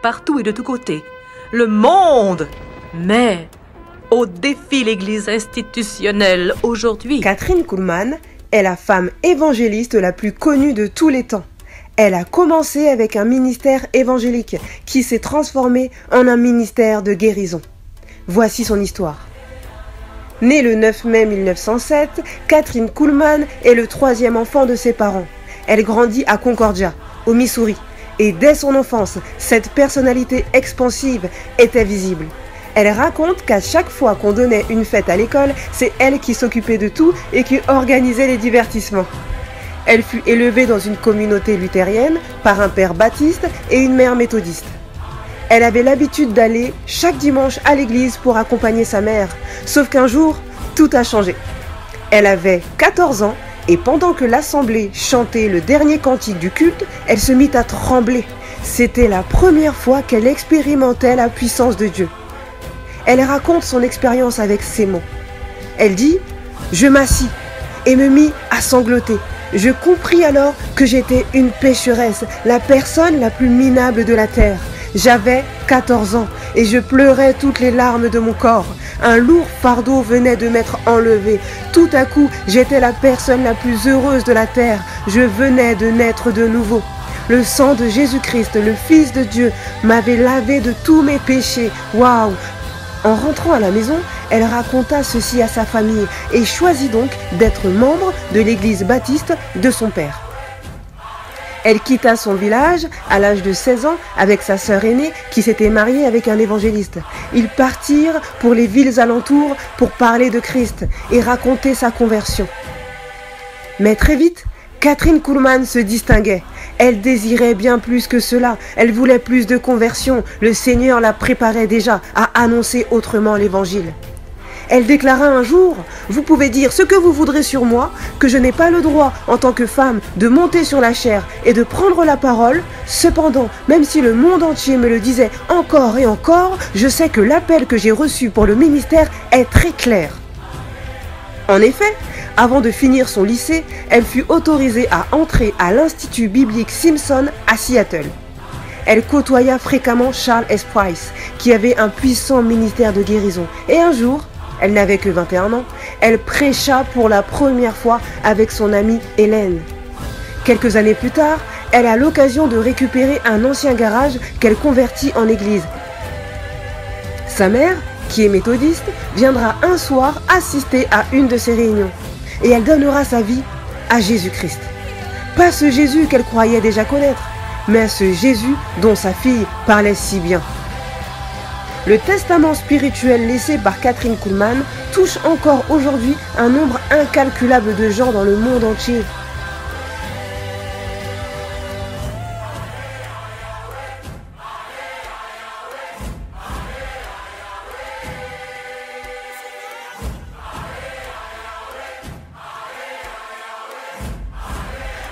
Partout et de tous côtés, le monde met au défi l'Église institutionnelle aujourd'hui. Kathryn Kuhlman est la femme évangéliste la plus connue de tous les temps. Elle a commencé avec un ministère évangélique qui s'est transformé en un ministère de guérison. Voici son histoire. Née le 9 mai 1907, Kathryn Kuhlman est le troisième enfant de ses parents. Elle grandit à Concordia, au Missouri. Et dès son enfance, cette personnalité expansive était visible. Elle raconte qu'à chaque fois qu'on donnait une fête à l'école, c'est elle qui s'occupait de tout et qui organisait les divertissements. Elle fut élevée dans une communauté luthérienne par un père baptiste et une mère méthodiste. Elle avait l'habitude d'aller chaque dimanche à l'église pour accompagner sa mère. Sauf qu'un jour, tout a changé. Elle avait 14 ans et pendant que l'assemblée chantait le dernier cantique du culte, elle se mit à trembler. C'était la première fois qu'elle expérimentait la puissance de Dieu. Elle raconte son expérience avec ces mots. Elle dit « Je m'assis et me mis à sangloter. Je compris alors que j'étais une pécheresse, la personne la plus minable de la terre. J'avais 14 ans et je pleurais toutes les larmes de mon corps. Un lourd fardeau venait de m'être enlevé. Tout à coup, j'étais la personne la plus heureuse de la terre. Je venais de naître de nouveau. Le sang de Jésus-Christ, le Fils de Dieu, m'avait lavé de tous mes péchés. Waouh! En rentrant à la maison, elle raconta ceci à sa famille et choisit donc d'être membre de l'église baptiste de son père. Elle quitta son village à l'âge de 16 ans avec sa sœur aînée qui s'était mariée avec un évangéliste. Ils partirent pour les villes alentours pour parler de Christ et raconter sa conversion. Mais très vite, Kathryn Kuhlman se distinguait. Elle désirait bien plus que cela. Elle voulait plus de conversion. Le Seigneur la préparait déjà à annoncer autrement l'évangile. Elle déclara un jour « Vous pouvez dire ce que vous voudrez sur moi, que je n'ai pas le droit en tant que femme de monter sur la chair et de prendre la parole. Cependant, même si le monde entier me le disait encore et encore, je sais que l'appel que j'ai reçu pour le ministère est très clair. » En effet, avant de finir son lycée, elle fut autorisée à entrer à l'Institut biblique Simpson à Seattle. Elle côtoya fréquemment Charles S. Price, qui avait un puissant ministère de guérison. Et un jour, elle n'avait que 21 ans, elle prêcha pour la première fois avec son amie Hélène. Quelques années plus tard, elle a l'occasion de récupérer un ancien garage qu'elle convertit en église. Sa mère, qui est méthodiste, viendra un soir assister à une de ses réunions. Et elle donnera sa vie à Jésus-Christ. Pas ce Jésus qu'elle croyait déjà connaître, mais ce Jésus dont sa fille parlait si bien. Le testament spirituel laissé par Kathryn Kuhlman touche encore aujourd'hui un nombre incalculable de gens dans le monde entier.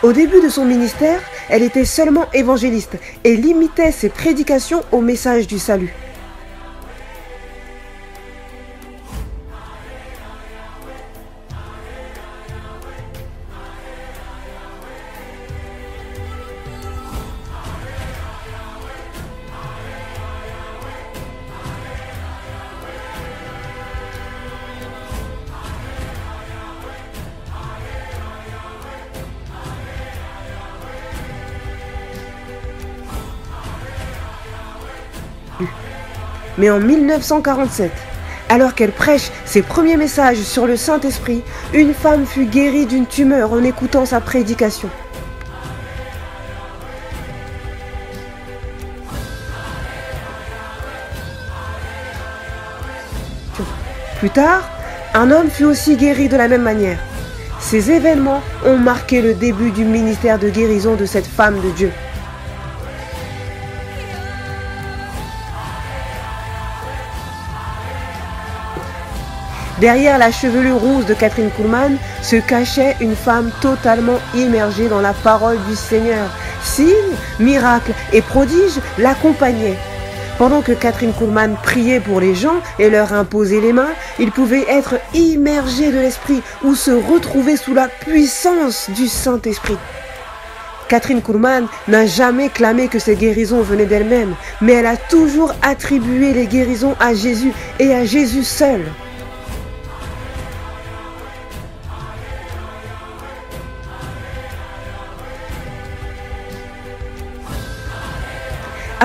Au début de son ministère, elle était seulement évangéliste et limitait ses prédications au message du salut. Mais en 1947, alors qu'elle prêche ses premiers messages sur le Saint-Esprit, une femme fut guérie d'une tumeur en écoutant sa prédication. Plus tard, un homme fut aussi guéri de la même manière. Ces événements ont marqué le début du ministère de guérison de cette femme de Dieu. Derrière la chevelure rousse de Kathryn Kuhlman se cachait une femme totalement immergée dans la parole du Seigneur. Signes, miracles et prodiges l'accompagnaient. Pendant que Kathryn Kuhlman priait pour les gens et leur imposait les mains, ils pouvaient être immergés de l'Esprit ou se retrouver sous la puissance du Saint-Esprit. Catherine Kuhlman n'a jamais clamé que ces guérisons venaient d'elle-même, mais elle a toujours attribué les guérisons à Jésus et à Jésus seul.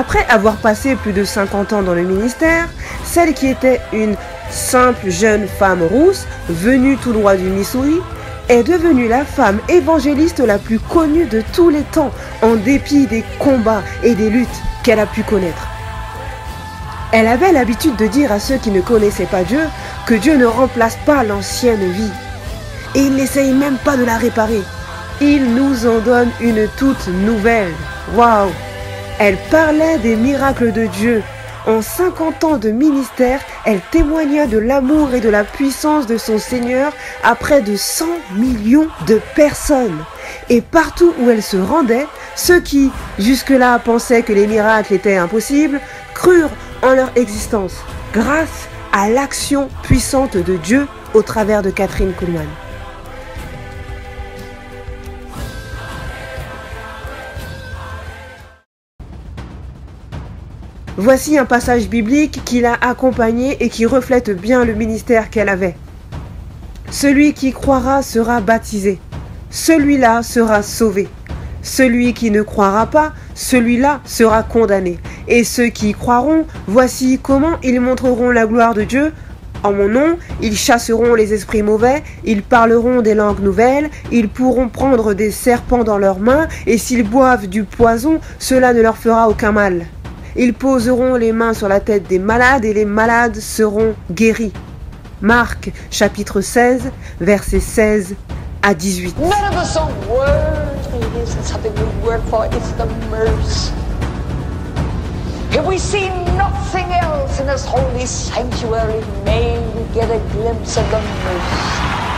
Après avoir passé plus de 50 ans dans le ministère, celle qui était une simple jeune femme rousse, venue tout droit du Missouri, est devenue la femme évangéliste la plus connue de tous les temps, en dépit des combats et des luttes qu'elle a pu connaître. Elle avait l'habitude de dire à ceux qui ne connaissaient pas Dieu que Dieu ne remplace pas l'ancienne vie. Et il n'essaye même pas de la réparer. Il nous en donne une toute nouvelle. Waouh! Elle parlait des miracles de Dieu. En 50 ans de ministère, elle témoigna de l'amour et de la puissance de son Seigneur à près de 100 millions de personnes. Et partout où elle se rendait, ceux qui, jusque-là, pensaient que les miracles étaient impossibles, crurent en leur existence, grâce à l'action puissante de Dieu au travers de Catherine Kuhlman. Voici un passage biblique qui l'a accompagnée et qui reflète bien le ministère qu'elle avait. Celui qui croira sera baptisé. Celui-là sera sauvé. Celui qui ne croira pas, celui-là sera condamné. Et ceux qui croiront, voici comment ils montreront la gloire de Dieu. En mon nom, ils chasseront les esprits mauvais, ils parleront des langues nouvelles, ils pourront prendre des serpents dans leurs mains, et s'ils boivent du poison, cela ne leur fera aucun mal. Ils poseront les mains sur la tête des malades et les malades seront guéris. Marc, chapitre 16, versets 16 à 18. None of us are worthy. Isn't something we work for? It's the mercy. If we see nothing else in this holy sanctuary, may we get a glimpse of the mercy.